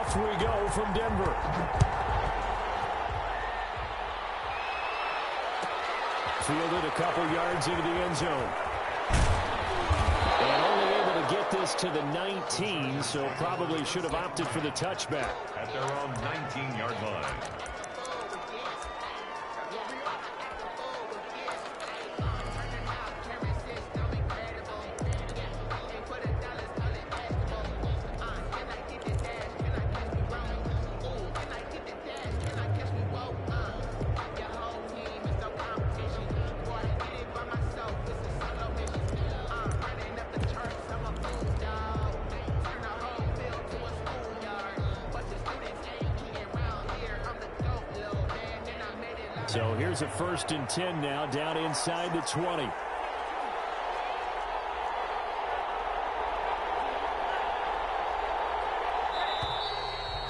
Off we go from Denver. Fielded a couple yards into the end zone. And only able to get this to the 19, so probably should have opted for the touchback. At their own 19-yard line. So here's a 1st and 10 now, down inside the 20.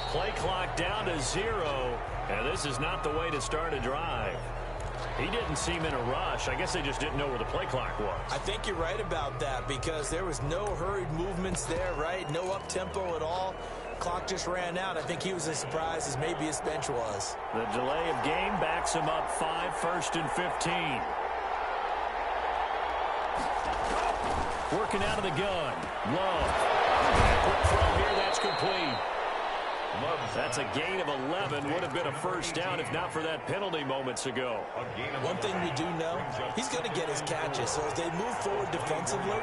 Play clock down to 0, and this is not the way to start a drive. He didn't seem in a rush. I guess they just didn't know where the play clock was. I think you're right about that because there was no hurried movements there, right? No up-tempo at all. Clock just ran out. I think he was as surprised as maybe his bench was. The delay of game backs him up 5, 1st and 15. Working out of the gun. Love. Quick throw here. That's complete. That's a gain of 11. Would have been a 1st down if not for that penalty moments ago. One thing we do know, he's going to get his catches. So as they move forward defensively,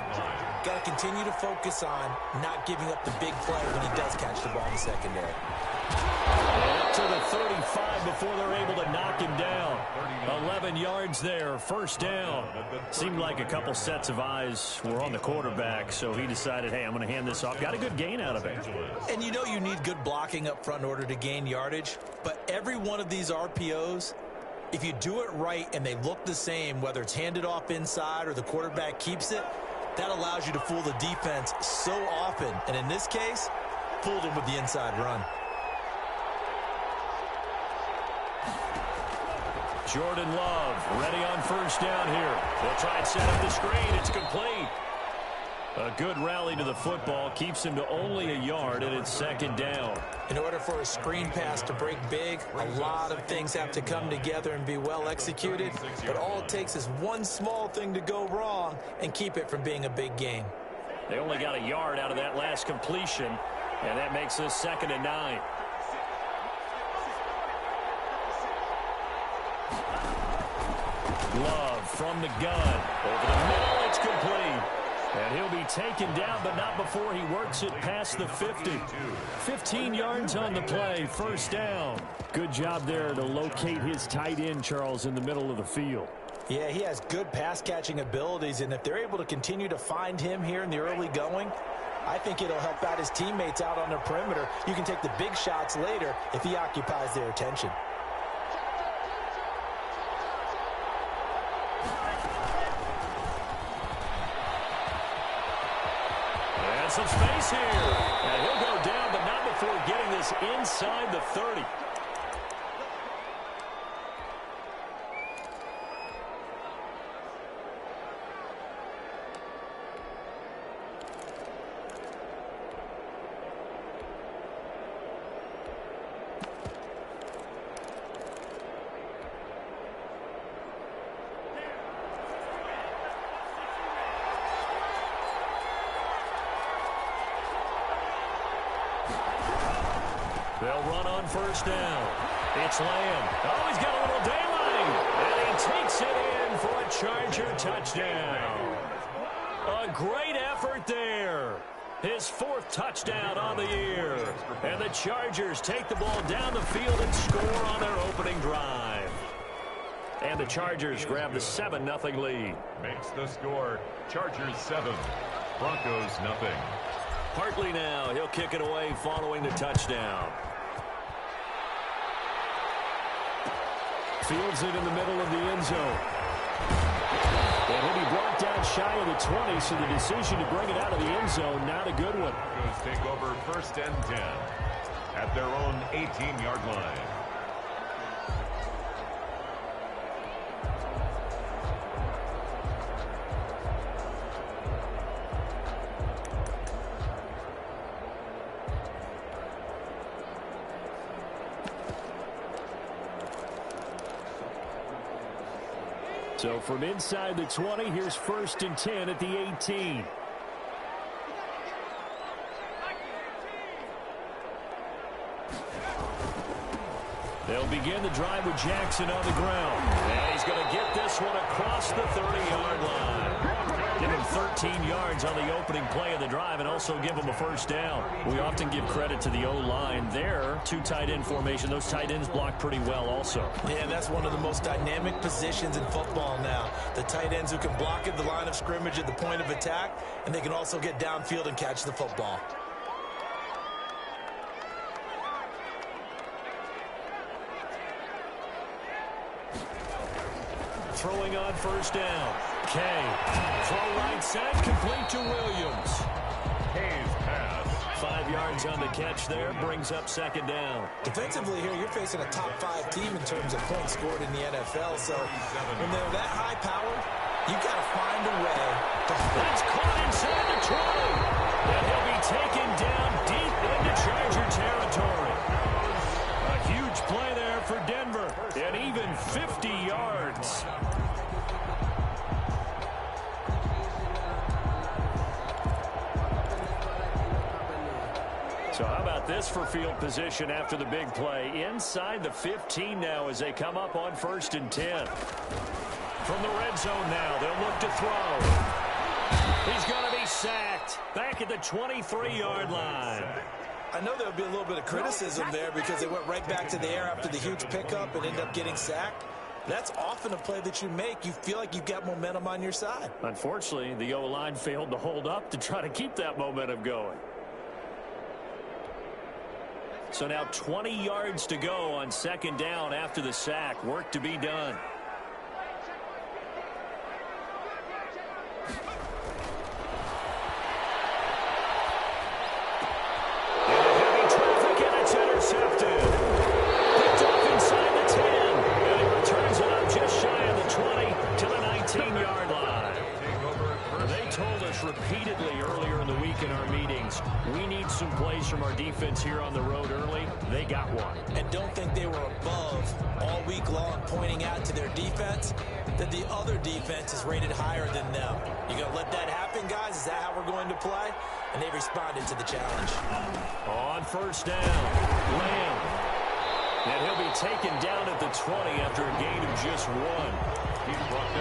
got to continue to focus on not giving up the big play when he does catch the ball in the secondary. Up to the 35 before they're able to knock him down. 11 yards there, 1st down. Seemed like a couple sets of eyes were on the quarterback, so he decided, hey, I'm going to hand this off. Got a good gain out of it. And you know you need good blocking up front in order to gain yardage, but every one of these RPOs, if you do it right and they look the same, whether it's handed off inside or the quarterback keeps it, that allows you to fool the defense so often. And in this case, fooled him with the inside run. Jordan Love ready on 1st down here. They'll try and set up the screen. It's complete. A good rally to the football keeps him to only a yard, and it's 2nd down. In order for a screen pass to break big, a lot of things have to come together and be well executed. But all it takes is one small thing to go wrong and keep it from being a big game. They only got a yard out of that last completion, and that makes this 2nd and 9. Love from the gun. Over the middle, it's complete. And he'll be taken down, but not before he works it past the 50. 15 yards on the play, 1st down. Good job there to locate his tight end, Charles, in the middle of the field. Yeah, he has good pass-catching abilities, and if they're able to continue to find him here in the early going, I think it'll help out his teammates out on the perimeter. You can take the big shots later if he occupies their attention. Some space here. And he'll go down, but not before getting this inside the 30. They'll run on 1st down. It's Lamb. Oh, he's got a little daylight. And he takes it in for a Charger touchdown. A great effort there. His 4th touchdown on the year. And the Chargers take the ball down the field and score on their opening drive. And the Chargers grab the 7-0 lead. Makes the score Chargers 7, Broncos 0. Hartley now. He'll kick it away following the touchdown. Fields it in the middle of the end zone. And he'll be brought down shy of the 20, so the decision to bring it out of the end zone, not a good one. Broncos take over 1st and 10 at their own 18-yard line. So from inside the 20, here's 1st and 10 at the 18. They'll begin the drive with Jackson on the ground. And he's going to get this one across the 30-yard line. Give him 13 yards on the opening play of the drive and also give him a 1st down. We often give credit to the O-line there. 2 tight end formation. Those tight ends block pretty well also. Yeah, that's one of the most dynamic positions in football now. The tight ends who can block at the line of scrimmage at the point of attack, and they can also get downfield and catch the football. Throwing on 1st down. Kay. Throw right side, complete to Williams. Kay's pass. 5 yards on the catch there, brings up 2nd down. Defensively here, you're facing a top 5 team in terms of points scored in the NFL. So when they're that high powered, you got to find a way to That's caught inside the 20. And he'll be taken down deep into Charger territory. A huge play there for Denver. And even 50 yards. So how about this for field position after the big play? Inside the 15 now as they come up on 1st and 10. From the red zone now, they'll look to throw. He's going to be sacked back at the 23-yard line. I know there'll be a little bit of criticism there because they went right back to the air after the huge pickup and ended up getting sacked. That's often a play that you make. You feel like you've got momentum on your side. Unfortunately, the O-line failed to hold up to try to keep that momentum going. So now 20 yards to go on 2nd down after the sack. Work to be done. Into heavy traffic, and it's intercepted. Picked off inside the 10. And he returns it up just shy of the 20 to the 19-yard line. They told us repeatedly earlier in the week in our meetings, we need some plays from our defense here on the road early. They got one. And don't think they were above all week long pointing out to their defense that the other defense is rated higher than them. You going to let that happen, guys? Is that how we're going to play? And they responded to the challenge. On 1st down, Lamb. And he'll be taken down at the 20 after a gain of just 1.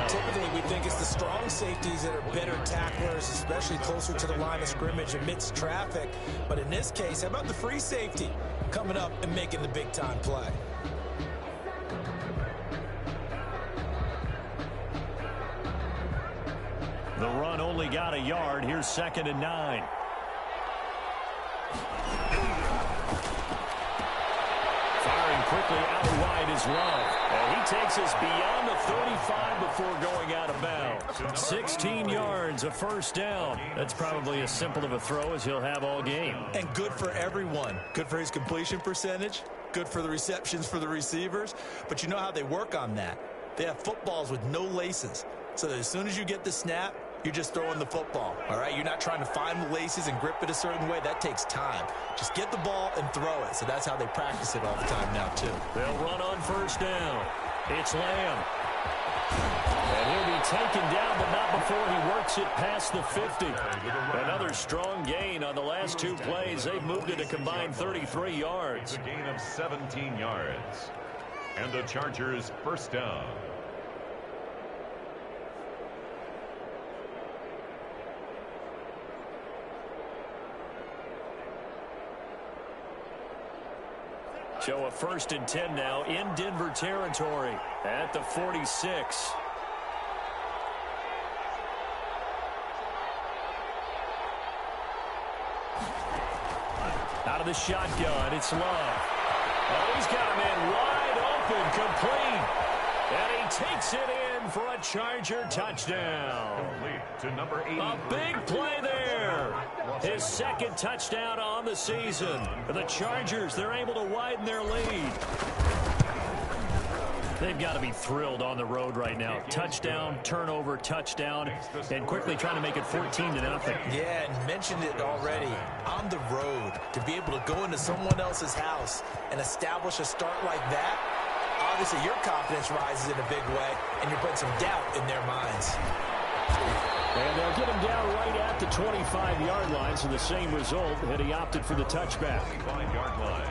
Typically, we think it's the strong safeties that are better tacklers, especially closer to the line of scrimmage amidst traffic. But in this case, how about the free safety coming up and making the big-time play? The run only got a yard. Here's 2nd and 9. Firing quickly out wide is Love. And he takes us beyond the 35 before going out of bounds. 16 yards, a 1st down. That's probably as simple of a throw as he'll have all game. And good for everyone. Good for his completion percentage. Good for the receptions for the receivers. But you know how they work on that. They have footballs with no laces. So that as soon as you get the snap, you're just throwing the football, all right? You're not trying to find the laces and grip it a certain way. That takes time. Just get the ball and throw it. So that's how they practice it all the time now, too. They'll run on 1st down. It's Lamb. And he'll be taken down, but not before he works it past the 50. Another strong gain on the last 2 plays. They've moved it a combined 33 yards. A gain of 17 yards. And the Chargers 1st down. So a 1st and 10 now in Denver territory at the 46. Out of the shotgun, it's Love. Oh, he's got a man wide open, complete. And he takes it in for a Charger touchdown. Complete to number 80. A big play there. His 2nd touchdown on the season. The Chargers, they're able to widen their lead. They've got to be thrilled on the road right now. Touchdown, turnover, touchdown, and quickly trying to make it 14-0. Yeah, and mentioned it already. On the road, to be able to go into someone else's house and establish a start like that, obviously your confidence rises in a big way, and you're putting some doubt in their minds. And they'll get him down right at the 25-yard line, so the same result, and he opted for the touchback. 25-yard line.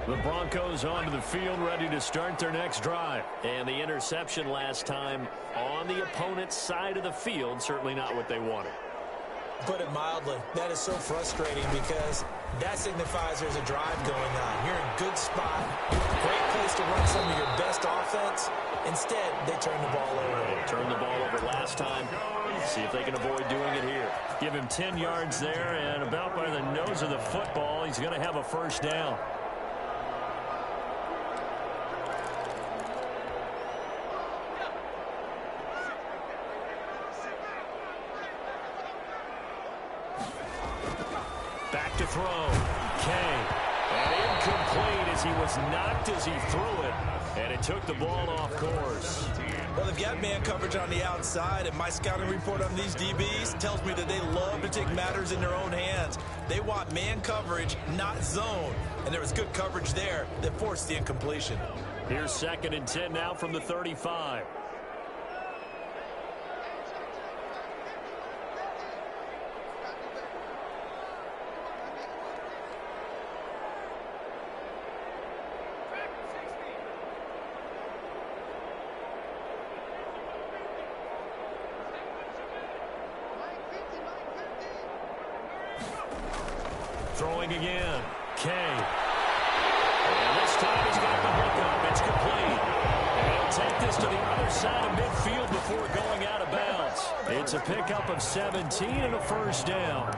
The Broncos onto the field, ready to start their next drive. And the interception last time on the opponent's side of the field, certainly not what they wanted. Put it mildly, that is so frustrating because that signifies there's a drive going on. You're in a good spot, great place to run some of your best offense. Instead, they turn the ball over. They turned the ball over last time. See if they can avoid doing it here. Give him 10 yards there, and about by the nose of the football, he's going to have a first down. Back to throw. Kay. And incomplete as he was knocked as he threw it. And it took the ball off course. Well, they've got man coverage on the outside, and my scouting report on these DBs tells me that they love to take matters in their own hands. They want man coverage, not zone. And there was good coverage there that forced the incompletion. Here's 2nd and 10 now from the 35. Throwing again. Kay. And this time he's got the hook up. It's complete. And he'll take this to the other side of midfield before going out of bounds. It's a pickup of 17 and a first down.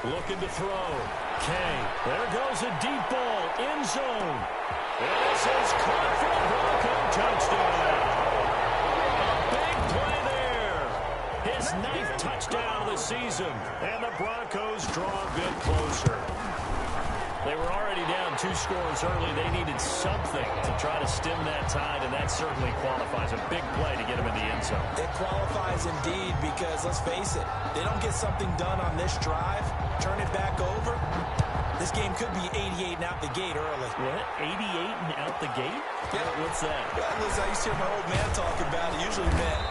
Looking to throw. Kay. There goes a deep ball. End zone. And this is caught for a Bronco touchdown. A big play there. His 9th touchdown of the season. And the Broncos draw a bit closer. They were already down 2 scores early. They needed something to try to stem that tide, and that certainly qualifies. A big play to get them in the end zone. It qualifies indeed because, let's face it, they don't get something done on this drive, turn it back over, this game could be 88 and out the gate early. What? 88 and out the gate? Yeah. What's that? Yeah, listen, I used to hear my old man talk about it. Usually meant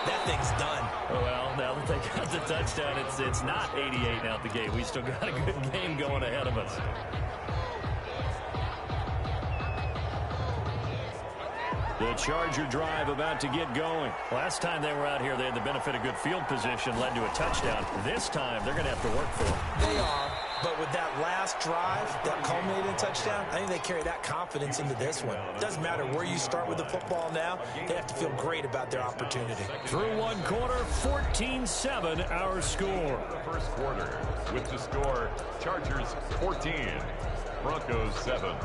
that thing's done. Well, now that they got the touchdown, it's not 88 and out the gate. We still got a good game going ahead of us. The Charger drive about to get going. Last time they were out here, they had the benefit of good field position, led to a touchdown. This time, they're going to have to work for it. They are, but with that last drive, that culminated in touchdown, I think they carry that confidence into this one. Doesn't matter where you start with the football now, they have to feel great about their opportunity. Through one quarter, 14-7 our score. The first quarter with the score, Chargers 14, Broncos 7.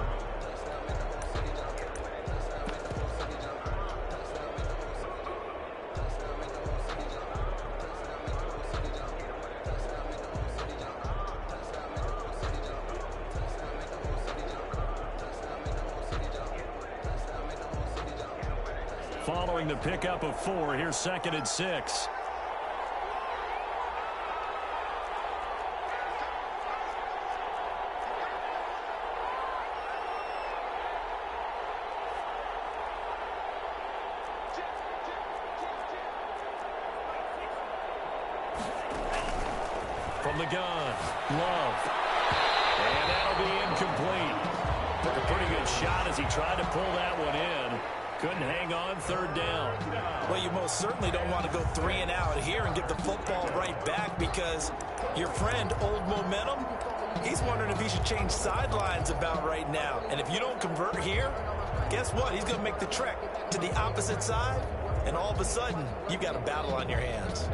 Following the pickup of 4, here's 2nd and 6. From the gun, Love. And that'll be incomplete. Took a pretty good shot as he tried to pull that one in. Couldn't hang on, 3rd down. Well, you most certainly don't want to go 3 and out here and get the football right back because your friend, Old Momentum, he's wondering if he should change sidelines about right now. And if you don't convert here, guess what? He's going to make the trek to the opposite side, and all of a sudden, you've got a battle on your hands.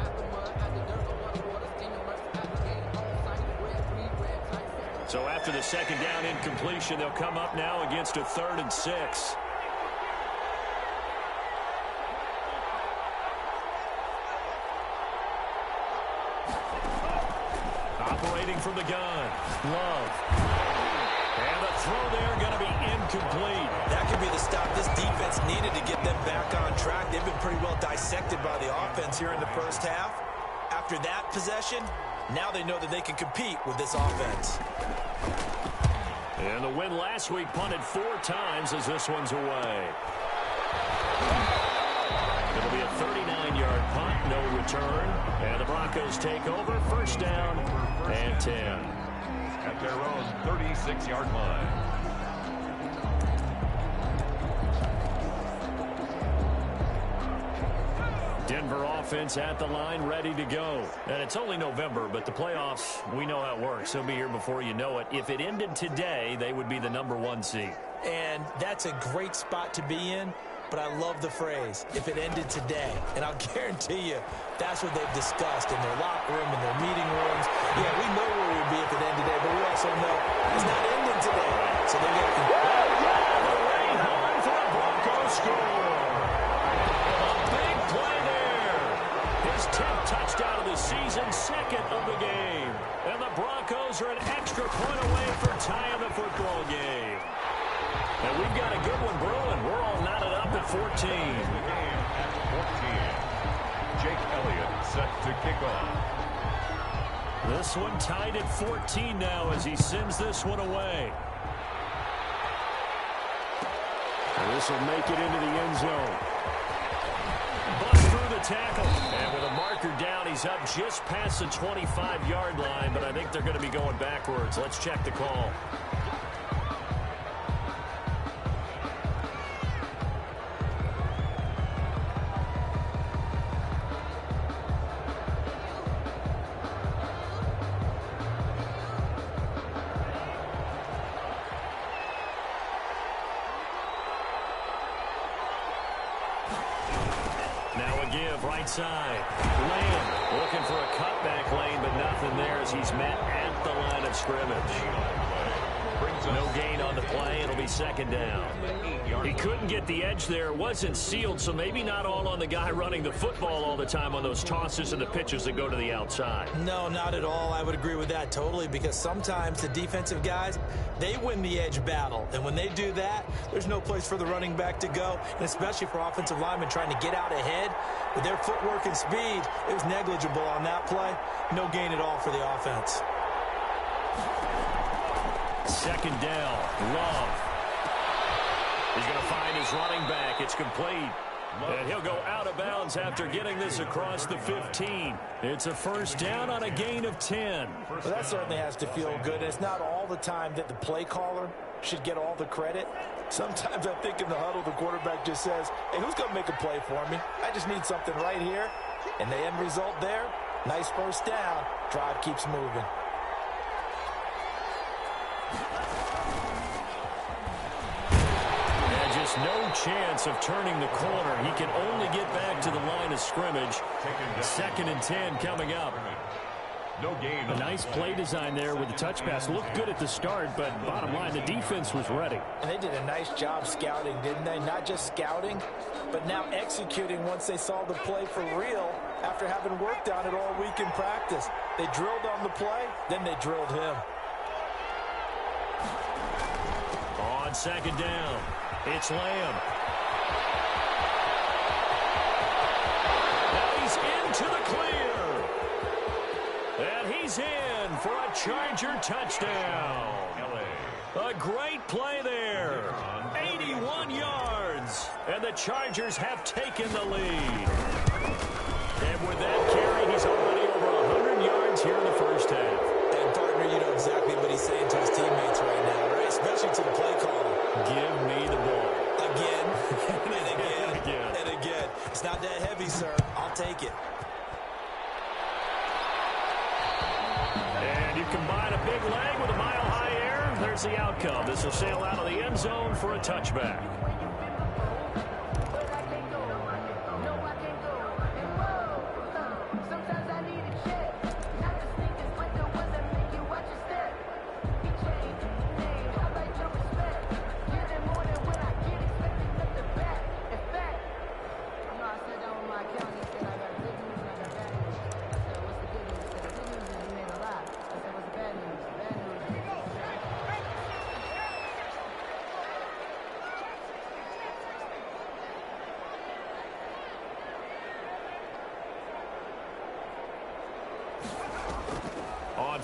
So after the second down incompletion, they'll come up now against a 3rd and 6. Operating from the gun, Love. And the throw there going to be incomplete. That could be the stop this defense needed to get them back on track. They've been pretty well dissected by the offense here in the first half. After that possession, now they know that they can compete with this offense. And the win last week punted 4 times as this one's away. It'll be a 39-yard punt, no return. And the Broncos take over, first down and 10. At their own 36-yard line. Denver offense at the line, ready to go. And it's only November, but the playoffs, we know how it works. They'll be here before you know it. If it ended today, they would be the #1 seed. And that's a great spot to be in, but I love the phrase, if it ended today. And I'll guarantee you, that's what they've discussed in their locker room, in their meeting rooms. Yeah, we know where we'd be if it ended today, but we also know it's not ending today. So they're going to... The rain horn for a Broncos score. A big play there. His 10th touchdown of the season, 2nd of the game. And the Broncos are an extra point away from tying the football game. And we've got a good one brewing. We're all knotted up at 14. The game at 14. Jake Elliott set to kick off. This one tied at 14 now as he sends this one away. And this will make it into the end zone. Bust through the tackle. And with a marker down, he's up just past the 25-yard line, but I think they're going to be going backwards. Let's check the call. Right side. Lamb looking for a cutback lane, but nothing there as he's met at the line of scrimmage. No gain on the play. It'll be second down. He couldn't get the edge there. It wasn't sealed, so maybe not all on the guy running the football all the time on those tosses and the pitches that go to the outside. No, not at all. I would agree with that totally, because sometimes the defensive guys, they win the edge battle. And when they do that, there's no place for the running back to go, and especially for offensive linemen trying to get out ahead. With their footwork and speed, it was negligible on that play. No gain at all for the offense. Second down, Love. He's going to find his running back. It's complete. And he'll go out of bounds after getting this across the 15. It's a first down on a gain of 10. Well, that certainly has to feel good. It's not all the time that the play caller should get all the credit. Sometimes I think in the huddle, the quarterback just says, hey, who's going to make a play for me? I just need something right here. And the end result there, nice first down. Drive keeps moving. And just no chance of turning the corner. He can only get back to the line of scrimmage. Second and 10 coming up. No gain. A nice play design there with the touch pass. Looked good at the start, but bottom line, the defense was ready. And they did a nice job scouting, didn't they? Not just scouting, but now executing once they saw the play for real after having worked on it all week in practice. They drilled on the play, then they drilled him. On second down, it's Lamb. Now he's into the clear. And he's in for a Charger touchdown. A great play there. 81 yards. And the Chargers have taken the lead. And with that carry, he's already over 100 yards here in the first half. And partner, you know exactly what he's saying to his teammates right now, right? Especially to the play caller. Give me the ball. Again, and again, and again. It's not that heavy, sir. I'll take it. And you combine a big leg with a mile-high air, there's the outcome. This will sail out of the end zone for a touchback.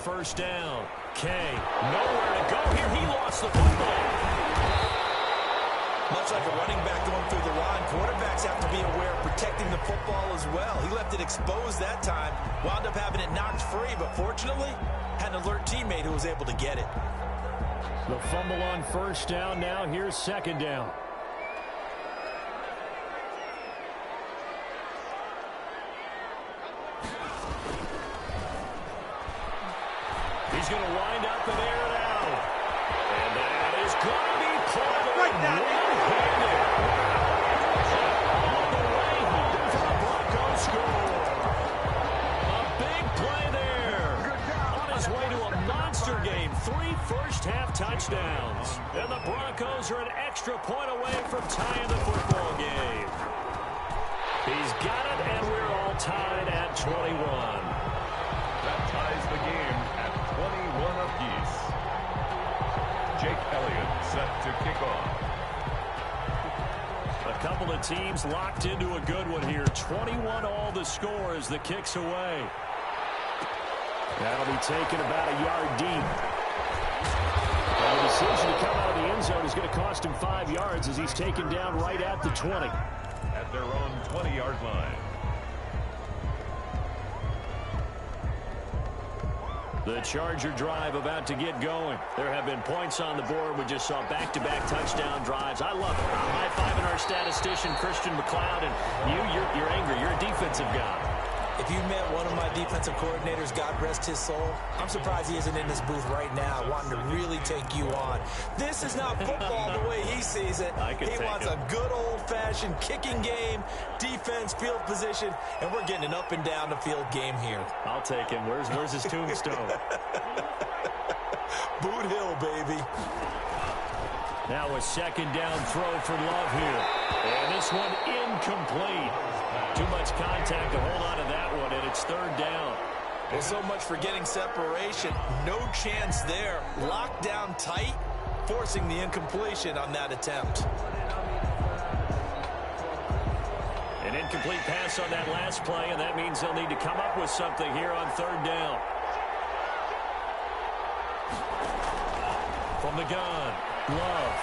first down. Kay, nowhere to go here. He lost the football. Much like a running back going through the line, quarterbacks have to be aware of protecting the football as well. He left it exposed that time, wound up having it knocked free, but fortunately, had an alert teammate who was able to get it. The fumble on first down. Now here's second down. He's going to wind up and air it out. And that is going to be caught right down one-handed. All the way here for the Broncos score. A big play there. On his way to a monster game. 3 first-half touchdowns. And the Broncos are an extra point away from tying the football game. He's got it, and we're all tied at 21. That ties the game at 21 apiece. Jake Elliott set to kick off. A couple of teams locked into a good one here. 21 all the score as the kick's away. That'll be taken about a yard deep. And the decision to come out of the end zone is going to cost him 5 yards as he's taken down right at the 20. At their own 20-yard line. The Charger drive about to get going. There have been points on the board. We just saw back-to-back touchdown drives. I love it. I'm high-fiving our statistician, Christian McLeod, and you're angry. You're a defensive guy. If you met one of my defensive coordinators, God rest his soul, I'm surprised he isn't in this booth right now wanting to really take you on. This is not football the way he sees it. He wants a good old-fashioned kicking game, defense, field position, and we're getting an up and down the field game here. I'll take him. Where's his tombstone? Boot Hill, baby. Now a second down throw for Love here. And this one incomplete. Too much contact to hold on to that one, and it's third down. Well, so much for getting separation. No chance there. Locked down tight, forcing the incompletion on that attempt. An incomplete pass on that last play, and that means they'll need to come up with something here on third down. From the gun, Love.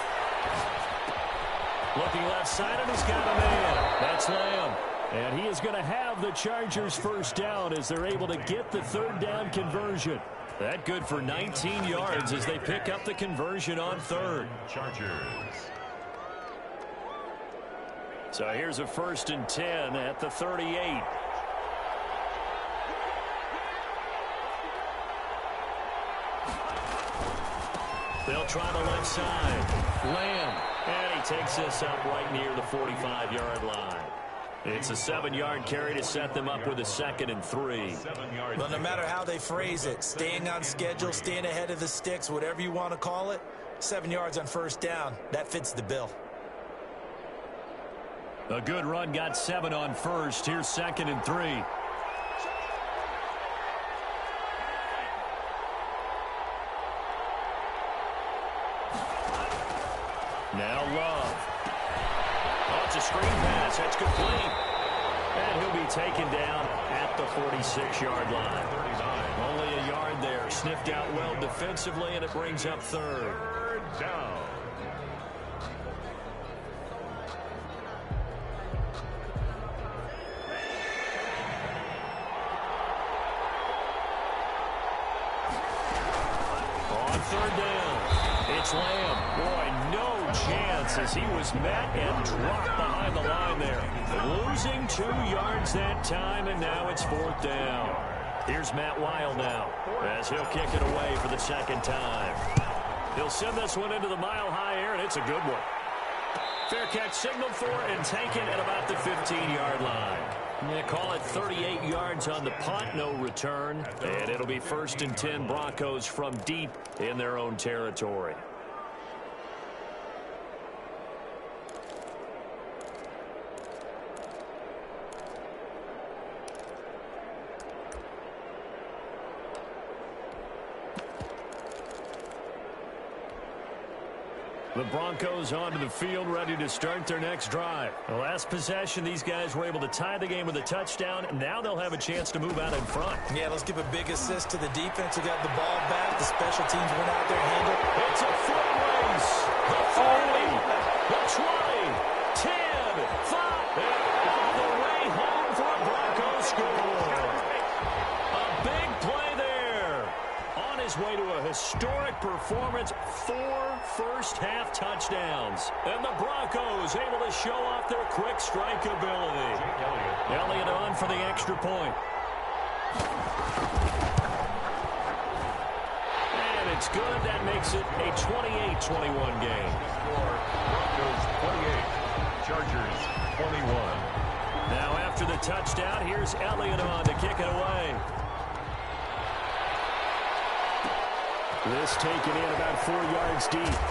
Looking left side, and he's got a man. That's Lamb. And he is going to have the Chargers first down as they're able to get the third down conversion. That good for 19 yards as they pick up the conversion on third. Chargers. So here's a 1st and 10 at the 38. They'll try the left side. Lamb. And he takes this up right near the 45-yard line. It's a 7-yard carry to set them up with a 2nd and 3. Well, no matter how they phrase it, staying on schedule, staying ahead of the sticks, whatever you want to call it, 7 yards on first down, that fits the bill. A good run got 7 on first. Here's 2nd and 3. Now Love. Oh, it's a screen pass. That's complete. And he'll be taken down at the 46-yard line. 39. Only a yard there. Sniffed out well defensively, and it brings up third. Third down. On third down, it's Lamb. Boy, no chance as he was met and dropped behind the line there. Losing 2 yards that time, and now it's 4th down. Here's Matt Weil now as he'll kick it away for the 2nd time. He'll send this one into the mile-high air, and it's a good one. Fair catch signaled for and taken at about the 15-yard line. They call it 38 yards on the punt, no return. And it'll be 1st and 10 Broncos from deep in their own territory. The Broncos onto the field, ready to start their next drive. The last possession, these guys were able to tie the game with a touchdown. Now they'll have a chance to move out in front. Yeah, let's give a big assist to the defense who got the ball back. The special teams went out there and handled. It's a foot race. The 30, the 20, 10, 5, and all the way home for a Broncos score. A big play there. On his way to a historic performance, 4 first-half touchdowns. And the Broncos able to show off their quick strike ability. Elliott on for the extra point. And it's good. That makes it a 28-21 game. Broncos 28, Chargers 21. Now after the touchdown, here's Elliott on to kick it away. This taken in about 4 yards deep.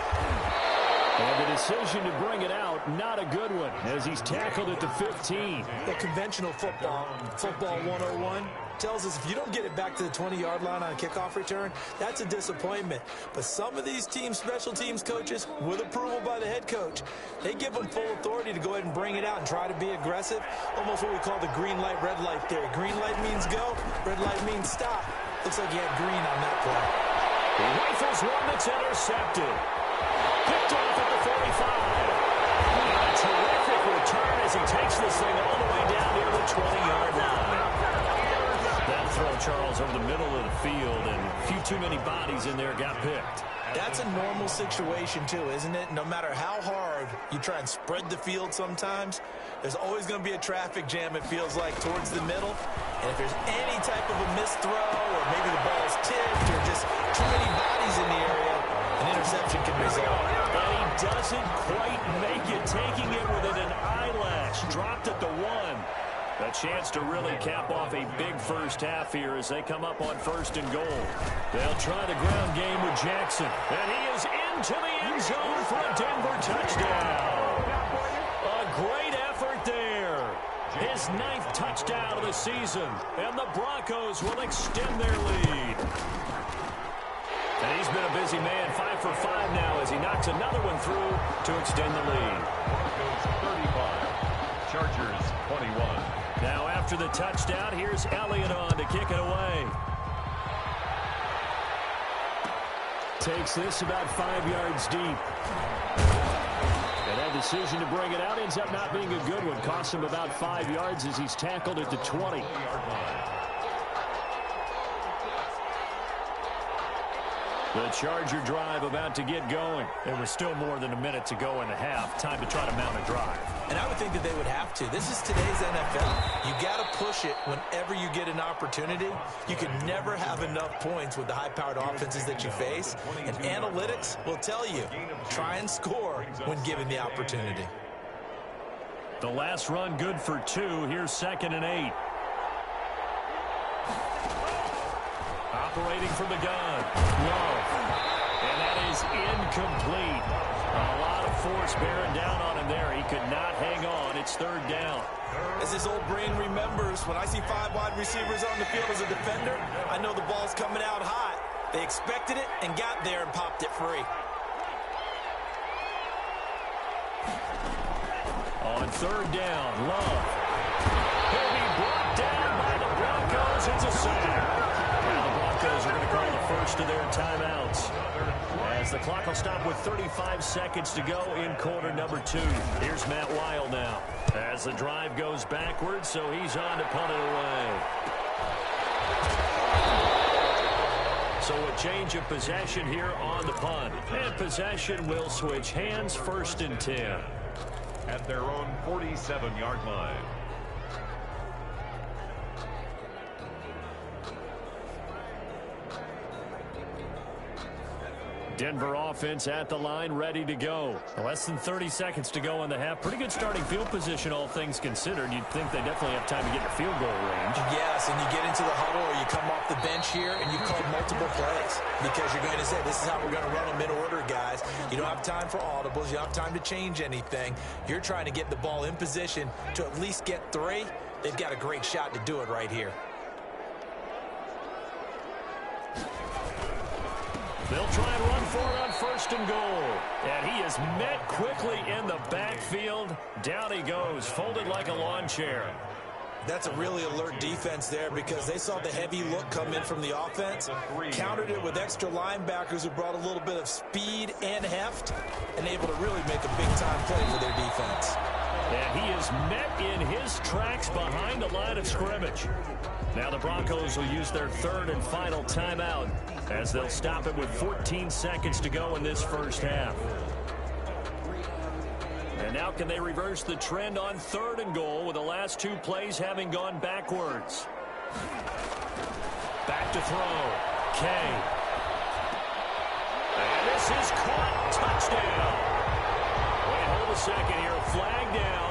And the decision to bring it out, not a good one, as he's tackled at the 15. The conventional football 101, tells us if you don't get it back to the 20-yard line on a kickoff return, that's a disappointment. But some of these teams, special teams coaches, with approval by the head coach, they give them full authority to go ahead and bring it out and try to be aggressive. Almost what we call the green light, red light theory. Green light means go, red light means stop. Looks like he had green on that play. He rifles one that's intercepted. Picked off at the 45. A terrific return as he takes this thing all the way down near the 20-yard line. That throw, Charles, over the middle of the field, and a few too many bodies in there got picked. That's a normal situation, too, isn't it? No matter how hard you try and spread the field sometimes, there's always going to be a traffic jam, it feels like, towards the middle. And if there's any type of a missed throw, or maybe the ball's tipped, or just too many bodies in the area, an interception can result. And he doesn't quite make it, taking it within an eyelash. Dropped at the 1. A chance to really cap off a big first half here as they come up on 1st and goal. They'll try the ground game with Jackson. And he is into the end zone for a Denver touchdown. A great effort there. His 9th touchdown of the season. And the Broncos will extend their lead. And he's been a busy man, 5 for 5 now as he knocks another one through to extend the lead. Broncos 35, Chargers 21. Now after the touchdown, here's Elliott on to kick it away. Takes this about 5 yards deep. And that decision to bring it out ends up not being a good one. Costs him about 5 yards as he's tackled at the 20. The Charger drive about to get going. There was still more than a minute to go in the half. Time to try to mount a drive. And I would think that they would have to. This is today's NFL. You got to push it whenever you get an opportunity. You can never have enough points with the high-powered offenses that you face. And analytics will tell you, try and score when given the opportunity. The last run good for 2. Here's 2nd and 8. Operating from the gun. Love. And that is incomplete. A lot of force bearing down on him there. He could not hang on. It's 3rd down. As his old brain remembers, when I see 5 wide receivers on the field as a defender, I know the ball's coming out hot. They expected it and got there and popped it free. On 3rd down, Love. He'll be brought down by the Broncos. It's a sack. Broncos are going to call the first of their timeouts as the clock will stop with 35 seconds to go in quarter number 2. Here's Matt Weil now as the drive goes backwards, so he's on to punt it away. So a change of possession here on the punt, and possession will switch hands. 1st and 10 at their own 47-yard line. Denver offense at the line, ready to go. Less than 30 seconds to go in the half. Pretty good starting field position, all things considered. You'd think they definitely have time to get in field goal range. Yes, and you get into the huddle or you come off the bench here and you call multiple plays because you're going to say, this is how we're going to run them in order, guys. You don't have time for audibles. You don't have time to change anything. You're trying to get the ball in position to at least get 3. They've got a great shot to do it right here. They'll try and run for it on 1st and goal. And he is met quickly in the backfield. Down he goes, folded like a lawn chair. That's a really alert defense there because they saw the heavy look come in from the offense, countered it with extra linebackers who brought a little bit of speed and heft, and able to really make a big-time play for their defense. And he is met in his tracks behind the line of scrimmage. Now the Broncos will use their 3rd and final timeout as they'll stop it with 14 seconds to go in this first half. And now can they reverse the trend on 3rd and goal with the last 2 plays having gone backwards? Back to throw. Kay. And this is caught. Touchdown. Wait, hold a second here. Flag down.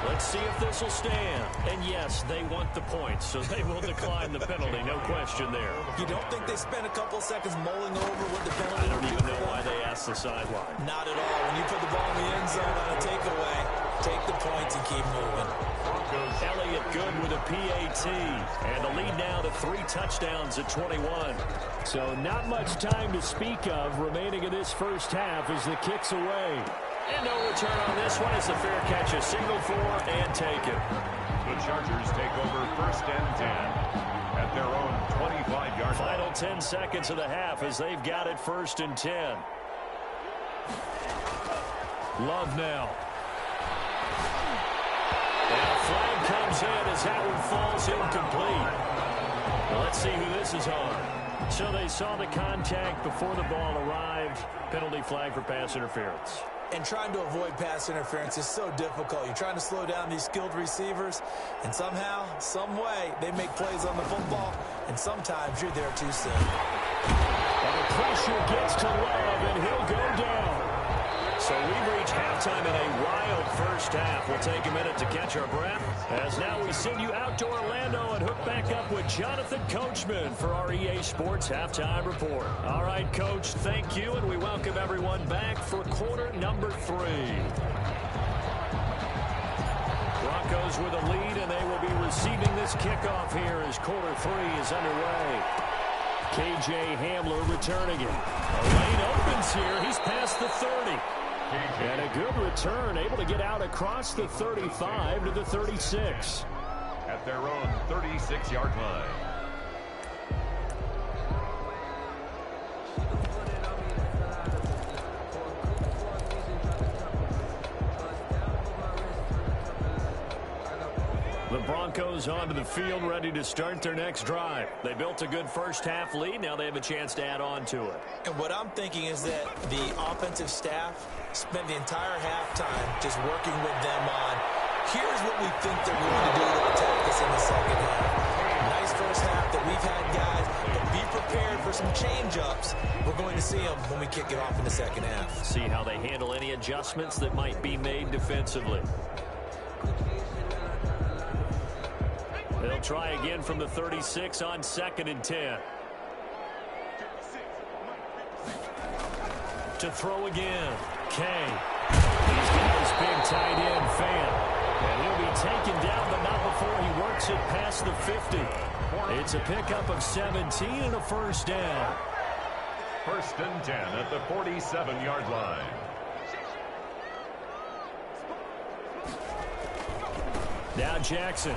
Let's see if this will stand. And yes, they want the points, so they will decline the penalty. No question there. You don't think they spent a couple seconds mulling over what the penalty? I don't even know why they asked the sideline. Not at all. When you put the ball in the end zone on a takeaway, take the points and keep moving. Elliott good with a PAT. And the lead now to 3 touchdowns at 21. So not much time to speak of remaining in this first half as the kick's away. And no return on this one. It's a fair catch, a signal for, and take it. The Chargers take over 1st and 10 at their own 25-yard line. Final 10 seconds of the half as they've got it 1st and 10. Love now. And a flag comes in as that one falls incomplete. Well, let's see who this is on. So they saw the contact before the ball arrived. Penalty flag for pass interference. And trying to avoid pass interference is so difficult. You're trying to slow down these skilled receivers, and somehow, some way, they make plays on the football, and sometimes you're there too soon. And the pressure gets to Love, and he'll go down. So we've reached halftime in a wild first half. We'll take a minute to catch our breath, as now we send you out to Orlando and hook back up with Jonathan Coachman for our EA Sports Halftime Report. All right, Coach, thank you, and we welcome everyone back for quarter number 3. Broncos with a lead, and they will be receiving this kickoff here as quarter 3 is underway. KJ Hamler returning it. A lane opens here. He's past the 30. And a good return, able to get out across the 35 to the 36. At their own 36-yard line. The Broncos onto the field, ready to start their next drive. They built a good first half lead. Now they have a chance to add on to it. And what I'm thinking is that the offensive staff spent the entire halftime just working with them on, here's what we think they're going to do to attack us in the second half. Nice first half that we've had, guys, but be prepared for some change-ups. We're going to see them when we kick it off in the second half. See how they handle any adjustments that might be made defensively. They'll try again from the 36 on 2nd and 10. To throw again. Kay. He's got his big tight end fan. And he'll be taken down, but not before he works it past the 50. It's a pickup of 17 and a first down. 1st and 10 at the 47-yard line. Now Jackson.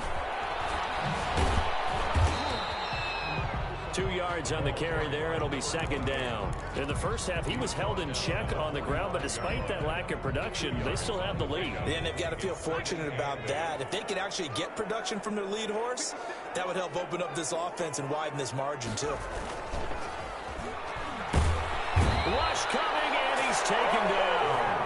2 yards on the carry there. It'll be 2nd down. In the first half, he was held in check on the ground, but despite that lack of production, they still have the lead. And they've got to feel fortunate about that. If they could actually get production from their lead horse, that would help open up this offense and widen this margin, too. Rush coming, and he's taken down.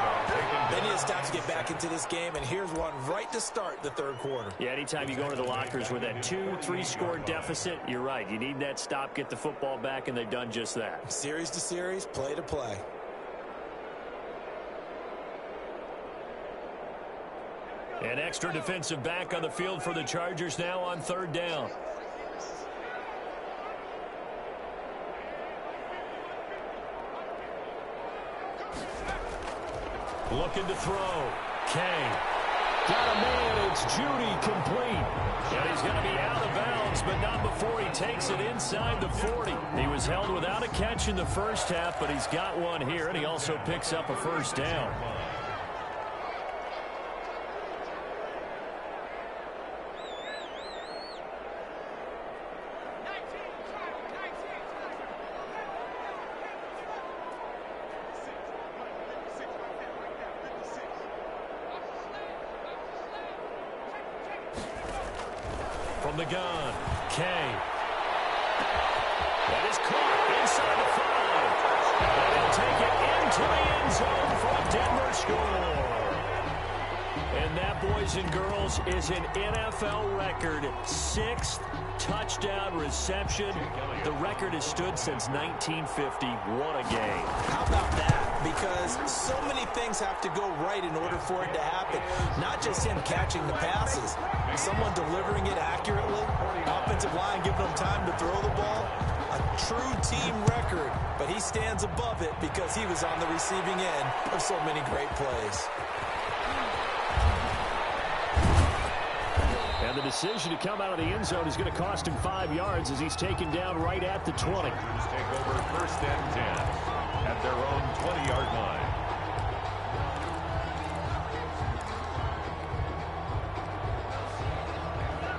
They need to stop to get back into this game, and here's one right to start the 3rd quarter. Yeah, anytime you go to the lockers with that 2-3 score deficit, you're right. You need that stop, get the football back, and they've done just that. Series to series, play to play. An extra defensive back on the field for the Chargers now on 3rd down. Looking to throw. Kay. Got a man. It's Judy complete. And he's going to be out of bounds, but not before he takes it inside the 40. He was held without a catch in the first half, but he's got one here, and he also picks up a first down. From the gun, Kay. That is caught inside the 5. And he'll take it into the end zone for a Denver score. And that, boys and girls, is an NFL record 6th touchdown reception. The record has stood since 1950. What a game. How about that? Because so many things have to go right in order for it to happen. Not just him catching the passes, someone delivering it accurately, offensive line giving him time to throw the ball. A true team record, but he stands above it because he was on the receiving end of so many great plays. And the decision to come out of the end zone is going to cost him 5 yards as he's taken down right at the 20. Take over 1st and 10 at their own 20-yard line.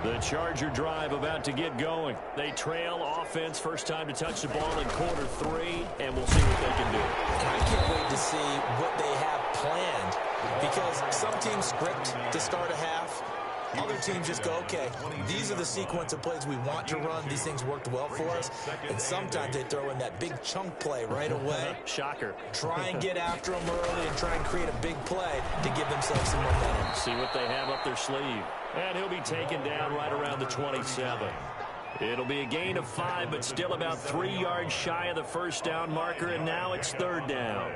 The Charger drive about to get going. They trail offense, first time to touch the ball in quarter 3, and we'll see what they can do. I can't wait to see what they have planned, because some teams script to start a half. Other teams just go, okay, these are the sequence of plays we want to run. These things worked well for us. And sometimes they throw in that big chunk play right away. Shocker. Try and get after them early and try and create a big play to give themselves some momentum. See what they have up their sleeve. And he'll be taken down right around the 27. It'll be a gain of 5, but still about 3 yards shy of the first down marker, and now it's 3rd down.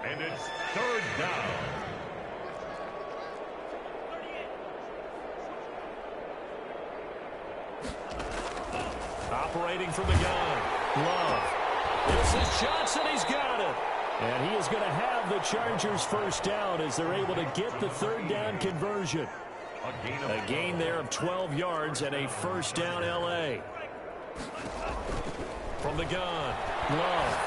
And it's 3rd down. Operating from the gun. Love. This is Johnson. He's got it. And he is going to have the Chargers first down as they're able to get the 3rd down conversion. A gain there of 12 yards and a first down L.A. From the gun. Love.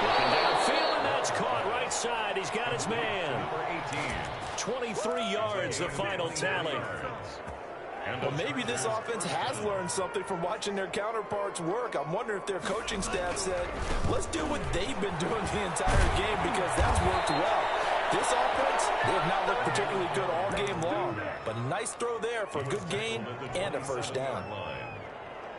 Looking downfield, and that's caught right side. He's got his man. 23 yards, the final tally. Well, maybe this offense has learned something from watching their counterparts work. I'm wondering if their coaching staff said, let's do what they've been doing the entire game, because that's worked well. This offense, they have not looked particularly good all game long, but a nice throw there for a good gain and a first down.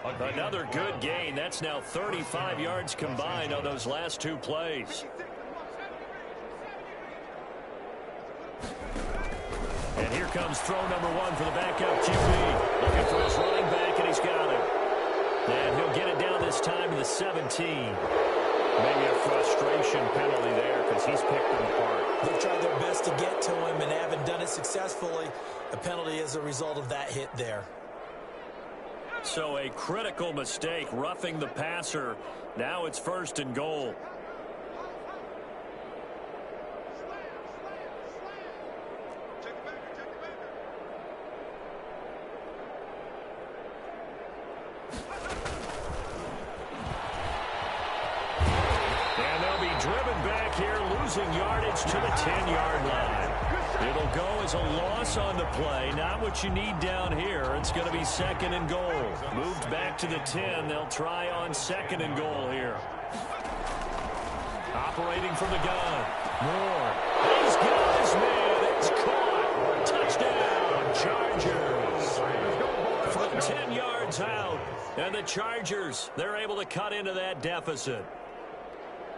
Another good gain. That's now 35 yards combined on those last 2 plays. And here comes throw number 1 for the backup QB. Looking for his running back, and he's got it. And he'll get it down this time to the 17. Maybe a frustration penalty there because he's picked them apart. They've tried their best to get to him and haven't done it successfully. A penalty as a result of that hit there. So a critical mistake, roughing the passer. Now it's 1st and goal. Driven back here, losing yardage to the 10-yard line. It'll go as a loss on the play. Not what you need down here. It's going to be 2nd and goal. Moved back to the 10. They'll try on 2nd and goal here. Operating from the gun. Moore. He's got his man. It's caught. Touchdown, Chargers. From 10 yards out. And the Chargers, they're able to cut into that deficit.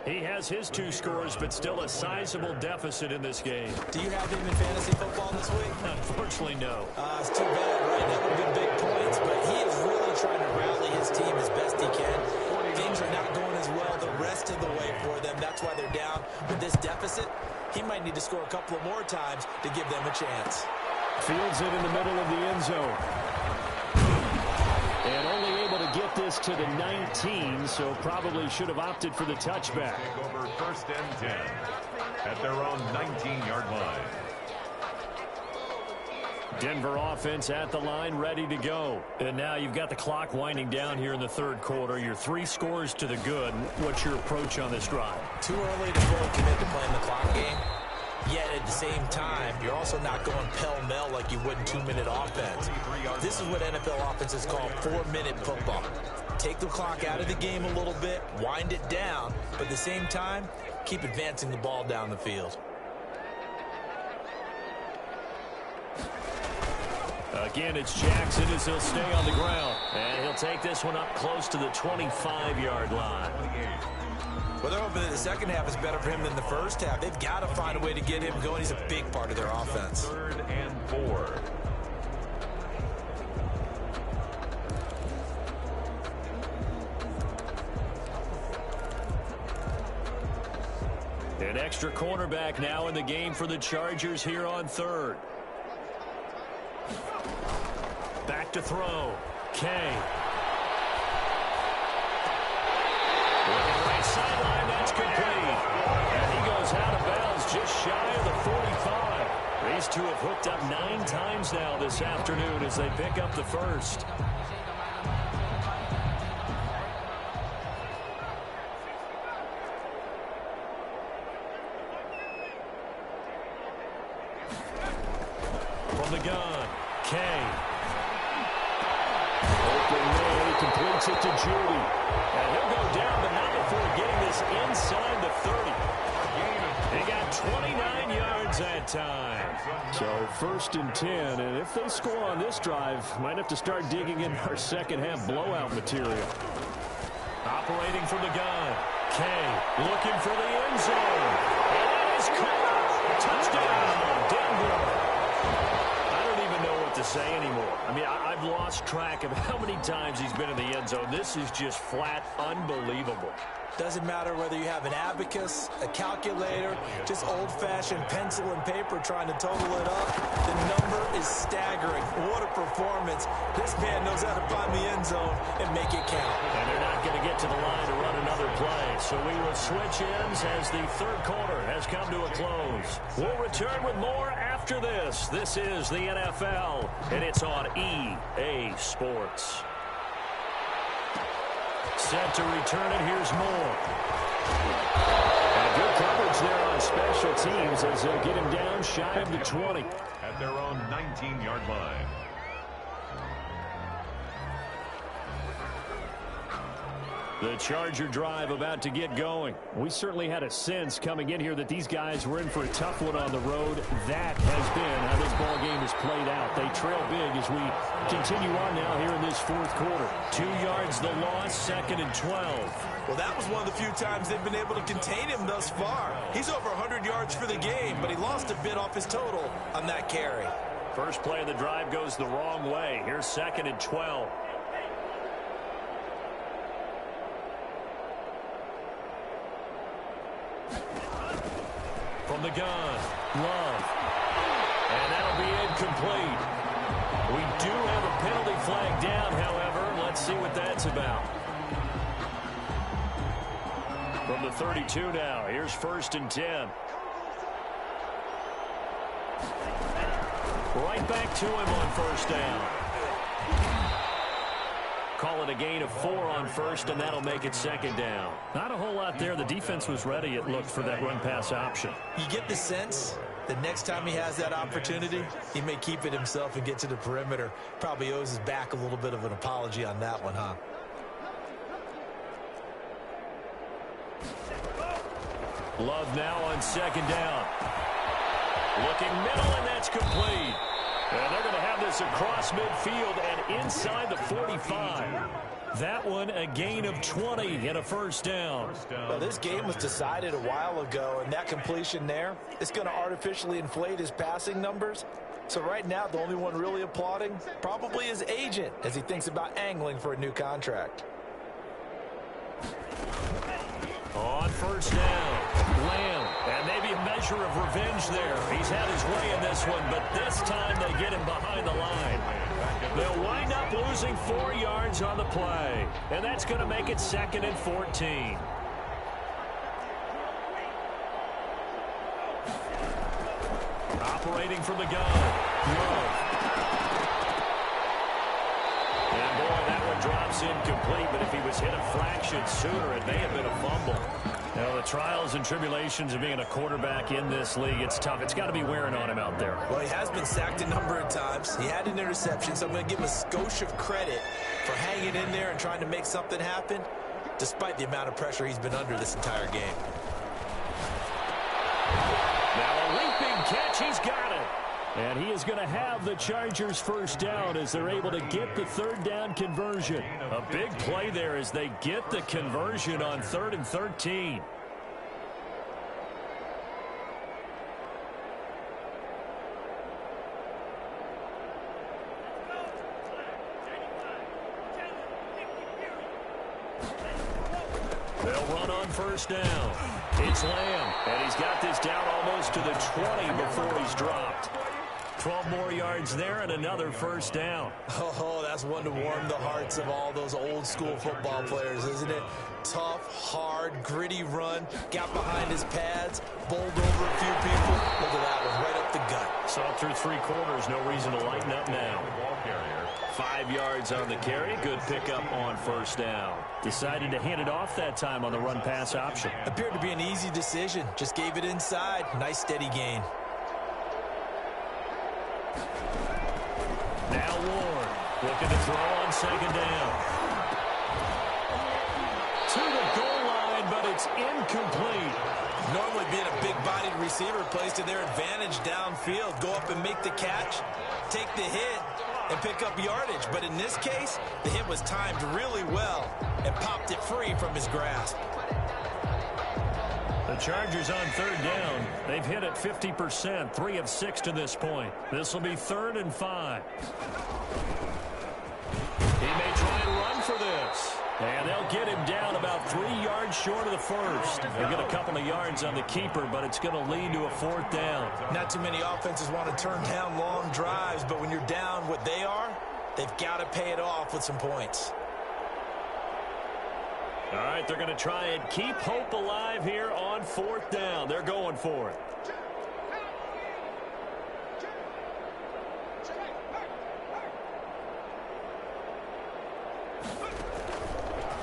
He has his 2 scores, but still a sizable deficit in this game. Do you have him in fantasy football this week? Unfortunately, no. It's too bad, right? That would have been big points, but he is really trying to rally his team as best he can. Things are not going as well the rest of the way for them. That's why they're down with this deficit. He might need to score a couple of more times to give them a chance. Fields it in the middle of the end zone. And only able to get this to the 19, so probably should have opted for the touchback. Take over 1st and 10 at their own 19-yard line. Denver offense at the line, ready to go. And now you've got the clock winding down here in the third quarter. You're 3 scores to the good. What's your approach on this drive? Too early to fully commit to playing the clock game. Yet at the same time, you're also not going pell-mell like you would in 2-minute offense. This is what NFL offenses call 4-minute football. Take the clock out of the game a little bit, wind it down, but at the same time, keep advancing the ball down the field. Again, it's Jackson as he'll stay on the ground. And he'll take this one up close to the 25-yard line. Well, they're hoping that the second half is better for him than the first half. They've got to find a way to get him going. He's a big part of their offense. 3rd and 4. An extra cornerback now in the game for the Chargers here on 3rd. Back to throw. Kay. Right sideline, that's complete. And he goes out of bounds just shy of the 45. These two have hooked up 9 times now this afternoon as they pick up the first. From the gun, Kay. Open man, he completes it to Judy. And he'll go down, but not before getting this inside the 30. They got 29 yards that time. So 1st and 10, and if they score on this drive, might have to start digging in our second half blowout material. Operating from the gun, Kay looking for the end zone. And it is caught. Touchdown, Denver. To say anymore. I mean, I've lost track of how many times he's been in the end zone. This is just flat unbelievable. Doesn't matter whether you have an abacus, a calculator, just old-fashioned pencil and paper trying to total it up. The number is staggering. What a performance. This man knows how to find the end zone and make it count. And they're not going to get to the line to run another play. So we will switch ends as the third quarter has come to a close. We'll return with more after this. This is the NFL, and it's on EA Sports. Set to return it. Here's Moore. And good coverage there on special teams as they'll get him down shy of the 20. At their own 19-yard line. The Charger drive about to get going. We certainly had a sense coming in here that these guys were in for a tough one on the road. That has been how this ball game has played out. They trail big as we continue on now here in this fourth quarter. 2 yards the loss, 2nd and 12. Well, that was one of the few times they've been able to contain him thus far. He's over 100 yards for the game, but he lost a bit off his total on that carry. First play of the drive goes the wrong way. Here's 2nd and 12. From the gun, Love. And that'll be incomplete. We do have a penalty flag down, however. Let's see what that's about. From the 32 now, here's 1st and 10. Right back to him on 1st down. Call it a gain of 4 on 1st, and that'll make it 2nd down. Not a whole lot there. The defense was ready, it looked, for that run-pass option. You get the sense that next time he has that opportunity, he may keep it himself and get to the perimeter. Probably owes his back a little bit of an apology on that one, huh? Love now on 2nd down. Looking middle, and that's complete. And they're going to have this across midfield and inside the 45. That one a gain of 20 and a 1st down. Well, this game was decided a while ago, and that completion there is going to artificially inflate his passing numbers. So right now, the only one really applauding probably his agent as he thinks about angling for a new contract. On 1st down, Lamb, and maybe a measure of revenge there. He's had his way in this one, but this time they get him behind the line. They'll wind up losing 4 yards on the play, and that's going to make it 2nd and 14. Operating from the gun, Love. drops incomplete, but if he was hit a fraction sooner, it may have been a fumble. Now, the trials and tribulations of being a quarterback in this league, it's tough. It's got to be wearing on him out there. Well, he has been sacked a number of times. He had an interception, so I'm going to give him a skosh of credit for hanging in there and trying to make something happen, despite the amount of pressure he's been under this entire game. Now, a leaping catch. He's got it. And he is going to have the Chargers first down as they're able to get the third down conversion. A big play there as they get the conversion on 3rd and 13. They'll run on first down. It's Lamb, and he's got this down almost to the 20 before he's dropped. 12 more yards there and another first down. Oh, that's one to warm the hearts of all those old school football players, isn't it? Tough, hard, gritty run. Got behind his pads, bowled over a few people. Look at that one, right up the gut. Saw through 3 quarters, no reason to lighten up now. 5 yards on the carry, good pickup on first down. Decided to hand it off that time on the run-pass option. Appeared to be an easy decision. Just gave it inside. Nice steady gain. Now Ward, looking to throw on second down. To the goal line, but it's incomplete. Normally being a big-bodied receiver plays to their advantage downfield. Go up and make the catch, take the hit, and pick up yardage. But in this case, the hit was timed really well and popped it free from his grasp. The Chargers on third down. They've hit it 50%, 3 of 6 to this point. This will be 3rd and 5. He may try and run for this. And they'll get him down about 3 yards short of the first. They'll get a couple of yards on the keeper, but it's going to lead to a 4th down. Not too many offenses want to turn down long drives, but when you're down what they are, they've got to pay it off with some points. All right, they're going to try and keep hope alive here on 4th down. They're going for it.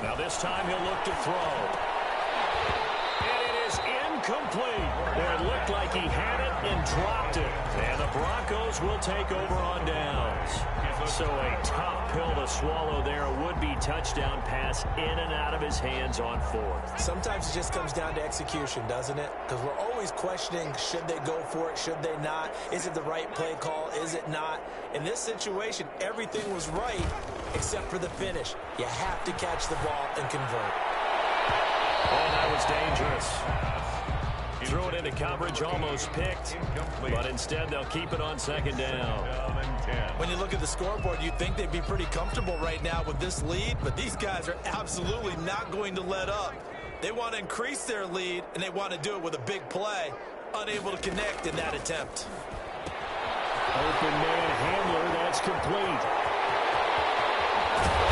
Now this time he'll look to throw. And it is incomplete. It looked like he had it and dropped it. And the Broncos will take over on downs. So a tough pill to swallow there. A would-be touchdown pass in and out of his hands on 4th. Sometimes it just comes down to execution, doesn't it? Because we're always questioning, should they go for it, should they not? Is it the right play call, is it not? In this situation, everything was right except for the finish. You have to catch the ball and convert. Oh, that was dangerous. Threw it into coverage, almost picked, but instead they'll keep it on second down. When you look at the scoreboard, you'd think they'd be pretty comfortable right now with this lead, but these guys are absolutely not going to let up. They want to increase their lead, and they want to do it with a big play. Unable to connect in that attempt. Open man Hamler, that's complete.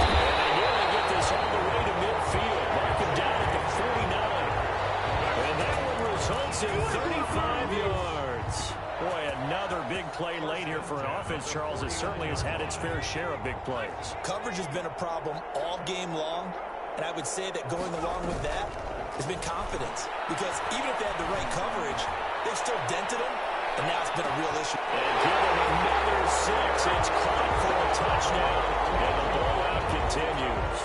And they nearly get this all the way to midfield. Mark him down at the 49. And that one results in 35 yards. Boy, another big play late here for an offense, Charles, that certainly has had its fair share of big plays. Coverage has been a problem all game long, and I would say that going along with that has been confidence. Because even if they had the right coverage, they've still dented them, and now it's been a real issue. And give them another 6. It's caught for a touchdown, and the blowout continues.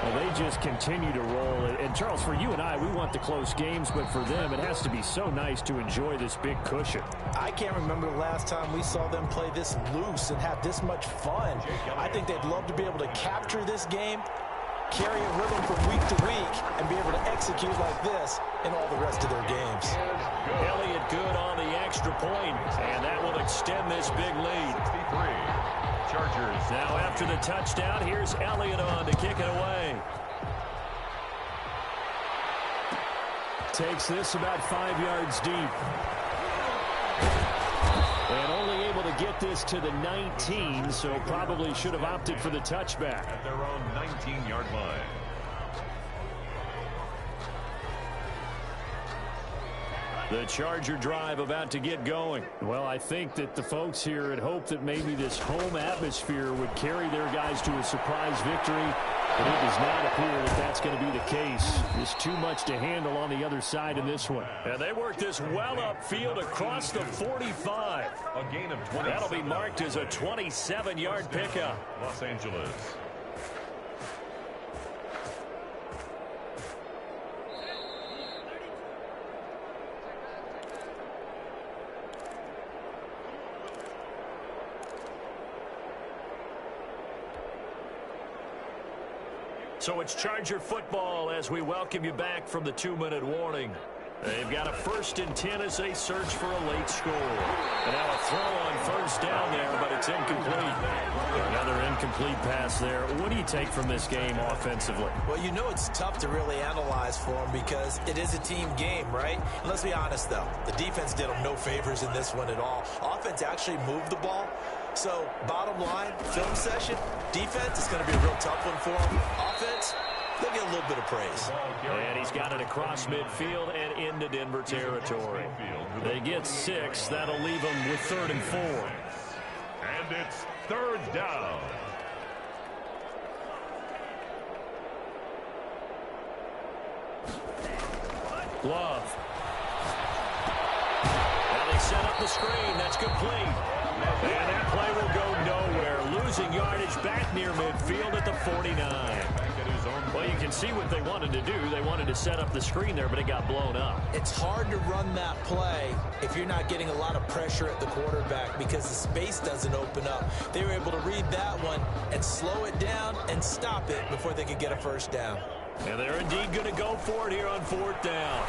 Well, they just continue to roll. And, Charles, for you and I, we want the close games, but for them, it has to be so nice to enjoy this big cushion. I can't remember the last time we saw them play this loose and have this much fun. I think they'd love to be able to capture this game, carry a rhythm from week to week, and be able to execute like this in all the rest of their games. Elliott good on the extra point, and that will extend this big lead. Chargers. Now after the touchdown, here's Elliott on to kick it away. Takes this about 5 yards deep. And only able to get this to the 19, so probably should have opted for the touchback. At their own 19-yard line. The Charger drive about to get going. Well, I think that the folks here had hoped that maybe this home atmosphere would carry their guys to a surprise victory, but it does not appear that that's going to be the case. There's too much to handle on the other side in this one. And they work this well upfield across the 45. A gain of 20. That'll be marked as a 27-yard pickup. Los Angeles. So it's Charger football as we welcome you back from the 2-minute warning. They've got a 1st and 10 as they search for a late score. And now a throw on first down there, but it's incomplete. Another incomplete pass there. What do you take from this game offensively? Well, you know it's tough to really analyze for them because it is a team game, right? And let's be honest, though. The defense did them no favors in this one at all. Offense actually moved the ball. So, bottom line, film session, defense is going to be a real tough one for them. Offense, they'll get a little bit of praise. And he's got it across midfield and into Denver territory. They get 6. That'll leave them with 3rd and 4. And it's 3rd down. Love. Now they set up the screen. That's complete. And that play will go nowhere. Losing yardage back near midfield at the 49. Well, you can see what they wanted to do. They wanted to set up the screen there, but it got blown up. It's hard to run that play if you're not getting a lot of pressure at the quarterback because the space doesn't open up. They were able to read that one and slow it down and stop it before they could get a 1st down. And they're indeed going to go for it here on 4th down.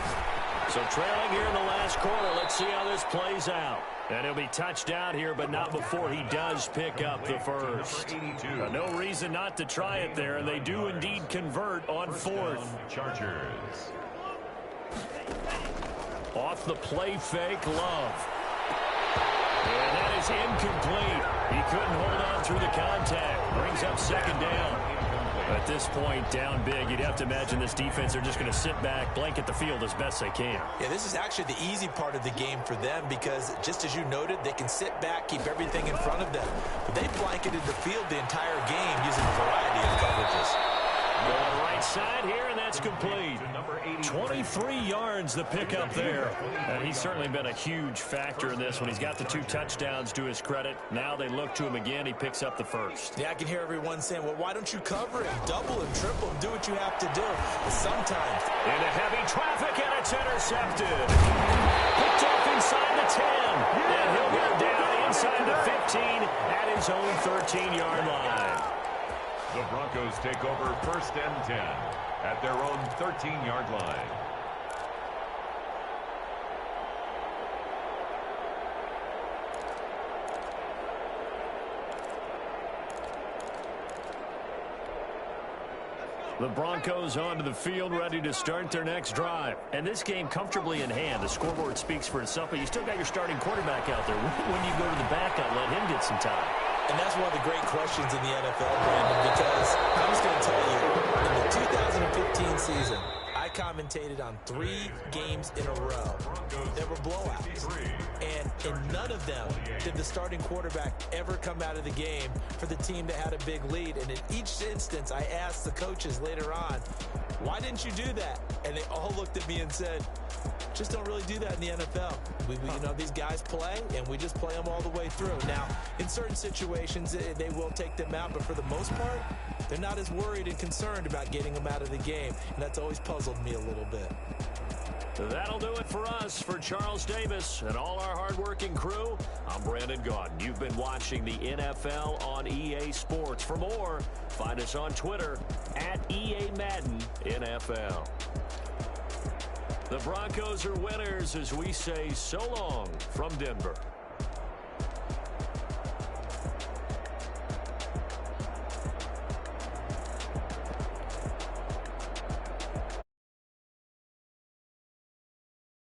So trailing here in the last quarter, let's see how this plays out. And he'll be touched out here, but not before he does pick up the 1st. No reason not to try it there, and they do indeed convert on 4th. Chargers. Off the play fake, Love. And that is incomplete. He couldn't hold on through the contact. Brings up 2nd down. At this point, down big, you'd have to imagine this defense are just going to sit back, blanket the field as best they can. Yeah, this is actually the easy part of the game for them because, just as you noted, they can sit back, keep everything in front of them. But they blanketed the field the entire game using a variety of coverages. Going right side here, and that's complete. 23 yards the pickup there. And he's certainly been a huge factor in this one. He's got the 2 touchdowns to his credit. Now they look to him again. He picks up the 1st. Yeah, I can hear everyone saying, well, why don't you cover him? Double him, triple him, do what you have to do. But sometimes. Into heavy traffic, and it's intercepted. Picked off inside the 10. And he'll get down inside the 15 at his own 13-yard line. The Broncos take over 1st and 10 at their own 13-yard line. The Broncos onto the field, ready to start their next drive. And this game comfortably in hand. The scoreboard speaks for itself, but you still got your starting quarterback out there. When you go to the backup, let him get some time. And that's one of the great questions in the NFL, Brandon, because I'm just going to tell you, in the 2015 season, I commentated on 3 games in a row that were blowouts. And in none of them did the starting quarterback ever come out of the game for the team that had a big lead. And in each instance, I asked the coaches later on, why didn't you do that? And they all looked at me and said, just don't really do that in the NFL. You know, these guys play, and we just play them all the way through. Now, in certain situations, they will take them out, but for the most part, they're not as worried and concerned about getting them out of the game, and that's always puzzled me a little bit. That'll do it for us. For Charles Davis and all our hardworking crew, I'm Brandon Gaudin. You've been watching the NFL on EA Sports. For more, find us on Twitter at EA Madden NFL. The Broncos are winners as we say so long from Denver.